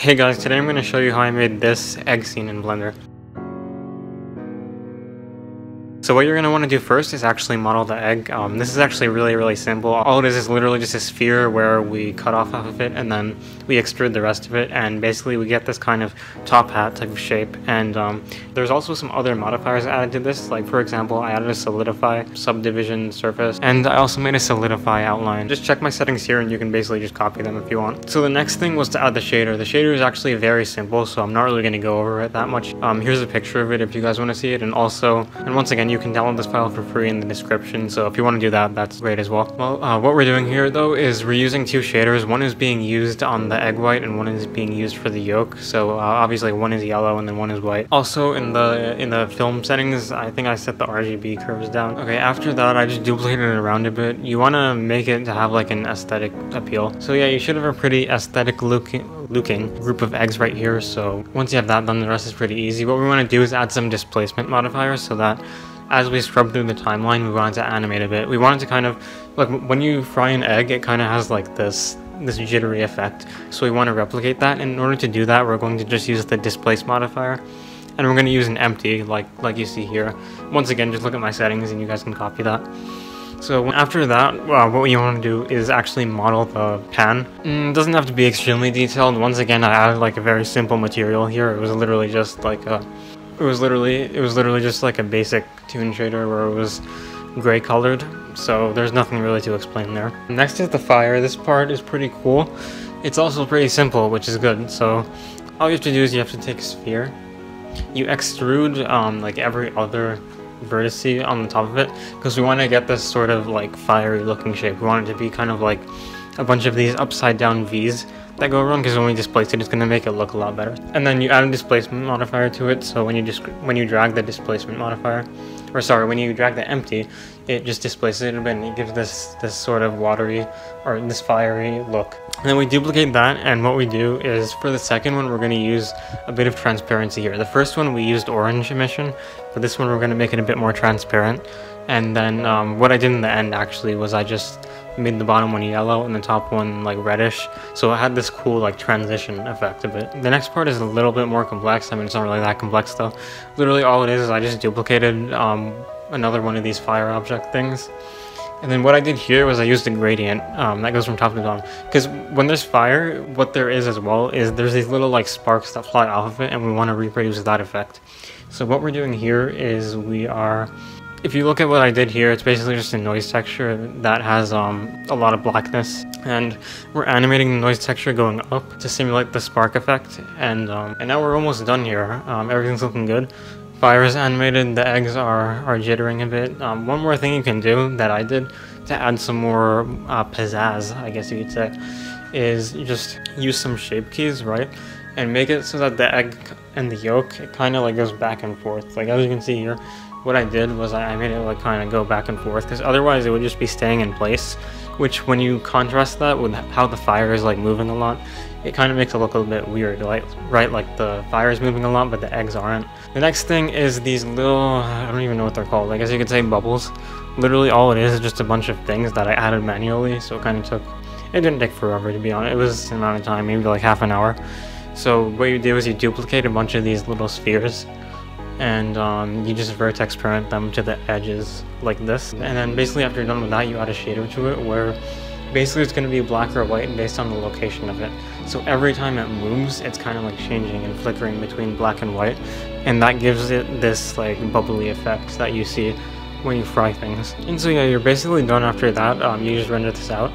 Hey guys, today I'm going to show you how I made this egg scene in Blender. So what you're going to want to do first is actually model the egg. This is actually really simple. All it is literally just a sphere where we cut off half of it and then we extrude the rest of it, and basically we get this kind of top hat type of shape. And there's also some other modifiers added to this, like for example I added a solidify subdivision surface, and I also made a solidify outline. Just check my settings here and you can basically just copy them if you want. So the next thing was to add the shader. The shader is actually very simple, so I'm not really going to go over it that much. Here's a picture of it if you guys want to see it, and once again you can download this file for free in the description, so if you want to do that, that's great as well. Well, what we're doing here though is we're using two shaders. One is being used on the egg white and one is being used for the yolk, so obviously one is yellow and then one is white. Also in the film settings, I think I set the RGB curves down. Okay, after that I just duplicated it around a bit. You want to make it to have like an aesthetic appeal. So yeah, you should have a pretty aesthetic looking group of eggs right here. So once you have that done, the rest is pretty easy. What we want to do is add some displacement modifiers so that as we scrub through the timeline, we wanted to animate a bit. We wanted to kind of, like when you fry an egg, it kind of has like this jittery effect. So we want to replicate that. And in order to do that, we're going to just use the displace modifier. And we're going to use an empty, like you see here. Once again, just look at my settings and you guys can copy that. So after that, what we want to do is actually model the pan. It doesn't have to be extremely detailed. Once again, I added like a very simple material here. It was literally just like a... It was literally just like a basic toon shader where it was gray colored, so there's nothing really to explain there. Next is the fire. This part is pretty cool. It's also pretty simple, which is good. So all you have to do is you have to take a sphere, you extrude like every other vertex on the top of it, because we want to get this sort of like fiery looking shape. We want it to be kind of like a bunch of these upside down V's that go around, because when we displace it, it's going to make it look a lot better. And then you add a displacement modifier to it, so when you drag the displacement modifier, or sorry, when you drag the empty, it just displaces it a bit and it gives this sort of watery, or this fiery look. And then we duplicate that, and what we do is for the second one, we're going to use a bit of transparency here. The first one we used orange emission, but this one we're going to make it a bit more transparent. And then what I did in the end actually was I just made the bottom one yellow and the top one like reddish, so it had this cool like transition effect of it. The next part is a little bit more complex. I mean, it's not really that complex though. Literally all it is I just duplicated another one of these fire object things, and then what I did here was I used a gradient that goes from top to bottom, because when there's fire, what there is as well is there's these little like sparks that fly off of it, and we want to reproduce that effect. So what we're doing here is if you look at what I did here, it's basically just a noise texture that has a lot of blackness, and we're animating the noise texture going up to simulate the spark effect, and now we're almost done here. Everything's looking good. Fire is animated, the eggs are jittering a bit. One more thing you can do that I did to add some more pizzazz, I guess you could say, is you just use some shape keys, right? And make it so that the egg and the yolk, it kind of like goes back and forth. Like as you can see here, what I did was I made it like kind of go back and forth, because otherwise it would just be staying in place, which when you contrast that with how the fire is like moving a lot, it kind of makes it look a little bit weird, like, right? Like the fire is moving a lot, but the eggs aren't. The next thing is these little, I don't even know what they're called, I guess you could say bubbles. Literally all it is just a bunch of things that I added manually, so it didn't take forever to be honest. It was an amount of time, maybe like half an hour. So what you do is you duplicate a bunch of these little spheres, and you just vertex parent them to the edges like this. And then basically after you're done with that, you add a shader to it where basically it's going to be black or white based on the location of it. So every time it moves, it's kind of like changing and flickering between black and white, and that gives it this like bubbly effect that you see when you fry things. And so yeah, you're basically done after that. You just render this out.